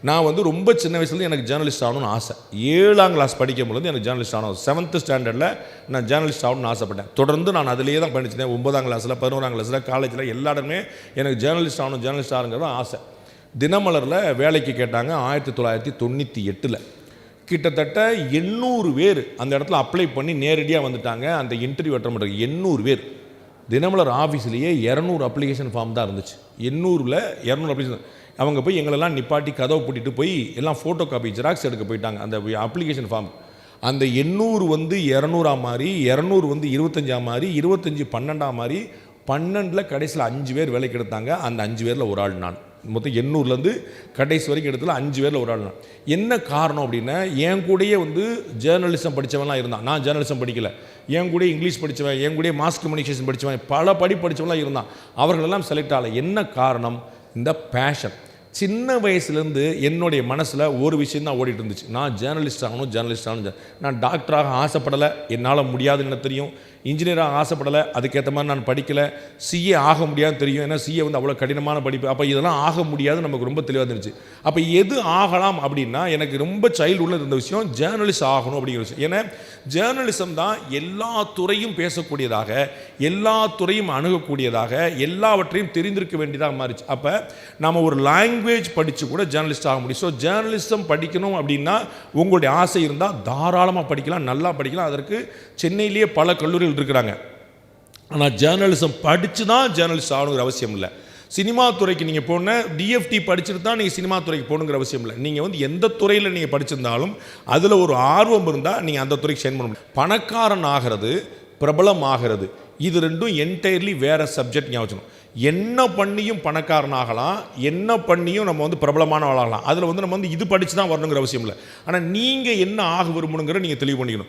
நான் வந்து ரொம்ப சின்ன வயசுலேருந்து எனக்கு ஜேர்னலிஸ்ட் ஆகணும்னு ஆசை. 7ஆம் கிளாஸ் படிக்கும்போது எனக்கு ஜேர்னலிஸ்ட் ஆகணும். 7th ஸ்டாண்டர்டில் நான் ஜேர்னலிஸ்ட் ஆகணும்னு ஆசைப்பட்டேன். தொடர்ந்து நான் அதிலேயே தான் படிச்சிட்டேன். 9ஆம் கிளாஸில் 11ஆம் கிளாஸில் காலேஜில் எல்லா இடமே எனக்கு ஜேர்னலிஸ்ட் ஆகணுங்கிறது ஆசை. தினமலரில் வேலைக்கு கேட்டாங்க 1998. கிட்டத்தட்ட 800 பேர் அந்த இடத்துல அப்ளை பண்ணி நேரடியாக வந்துட்டாங்க. அந்த இன்டர்வியூ அட்டன் பண்ணுறதுக்கு 800 பேர். தினமலர் ஆஃபீஸ்லேயே 200 அப்ளிகேஷன் ஃபார்ம் தான் இருந்துச்சு. 800ல் 200 அப்ளிகேஷன். அவங்க போய் எங்களெல்லாம் நிப்பாட்டி கதவை பூட்டிட்டு போய் எல்லாம் ஃபோட்டோ காப்பி ஜெராக்ஸ் எடுக்க போயிட்டாங்க அந்த அப்ளிகேஷன் ஃபார்ம். அந்த 800 வந்து 200 மாறி, 200 வந்து 25 மாறி, 25 12 மாறி, 12ல் கடைசியில் 5 பேர் வேலைக்கு எடுத்தாங்க. அந்த 5 பேரில் ஒரு ஆள் நான். மொத்தம் 800லேருந்து கடைசி வரைக்கும் எடுத்துல 5 பேரில் ஒரு ஆள் நான். என்ன காரணம் அப்படின்னா, என் கூடயே வந்து ஜேர்னலிசம் படித்தவன்லாம் இருந்தான். நான் ஜேர்னலிசம் படிக்கலை. என் கூட இங்கிலீஷ் படித்தவன், என் கூட மாஸ் கம்யூனிகேஷன் படித்தவன், பல படித்தவன்லாம் இருந்தான். அவர்களெல்லாம் செலக்ட் ஆகலை. என்ன காரணம்? இந்த பேஷன். சின்ன வயசுலேருந்து என்னுடைய மனசில் ஒரு விஷயம் தான் ஓடிட்டு இருந்துச்சு. நான் ஜேர்னலிஸ்ட் ஆகணும். நான் டாக்டராக ஆசைப்படலை, என்னால் முடியாதுன்னு எனக்கு தெரியும். இன்ஜினியராக ஆசைப்படலை, அதுக்கேற்ற மாதிரி நான் படிக்கலை. சிஏ ஆக முடியாதுன்னு தெரியும், ஏன்னா சிஏ வந்து அவ்வளோ கடினமான படிப்பு. அப்போ இதெல்லாம் ஆக முடியாது, நமக்கு ரொம்ப தெளிவாக இருந்துச்சு. அப்போ எது ஆகலாம் அப்படின்னா, எனக்கு ரொம்ப சைல்டுஹுட்டில் இருந்த விஷயம் ஜேர்னலிஸ்ட் ஆகணும் அப்படிங்கிற விஷயம். ஏன்னா ஜேர்னலிசம் தான் எல்லா துறையும் பேசக்கூடியதாக, எல்லா துறையும் அணுகக்கூடியதாக, எல்லாவற்றையும் தெரிந்திருக்க வேண்டியதாக மாறிச்சு. அப்போ நம்ம ஒரு லாங்குவேஜ் படித்து கூட ஜேர்னலிஸ்ட் ஆக முடியும். ஸோ ஜேர்னலிசம் படிக்கணும் அப்படின்னா உங்களுடைய ஆசை இருந்தால் தாராளமாக படிக்கலாம், நல்லா படிக்கலாம். அதற்கு சென்னையிலேயே பல கல்லூரிகள் இருக்கிறாங்க. ஆனால் ஜேர்னலிசம் படித்து தான் ஜேர்னலிஸ்ட் ஆகணுங்கிற அவசியம் இல்லை. சினிமா துறைக்கு நீங்கள் போனால் டிஎஃப்டி படிச்சுட்டு தான் நீங்கள் சினிமா துறைக்கு போகணுங்கிற அவசியம் இல்லை. நீங்கள் வந்து எந்த துறையில் நீங்கள் படிச்சிருந்தாலும் அதில் ஒரு ஆர்வம் இருந்தால் நீங்கள் அந்த துறைக்கு சேர்ந்து பண்ண முடியும். பணக்காரன் ஆகிறது, பிரபலம் ஆகிறது, இது ரெண்டும் என்டையர்லி வேறு சப்ஜெக்ட் ஞாபகம். என்ன பண்ணியும் பணக்காரன் ஆகலாம், என்ன பண்ணியும் நம்ம வந்து பிரபலமான ஆளாகலாம். அதில் வந்து நம்ம வந்து இது படித்து தான் வரணுங்கிற அவசியம் இல்லை. ஆனால் நீங்கள் என்ன ஆக விரும்பணுங்கிற நீங்கள் தெளிவு பண்ணிக்கணும்.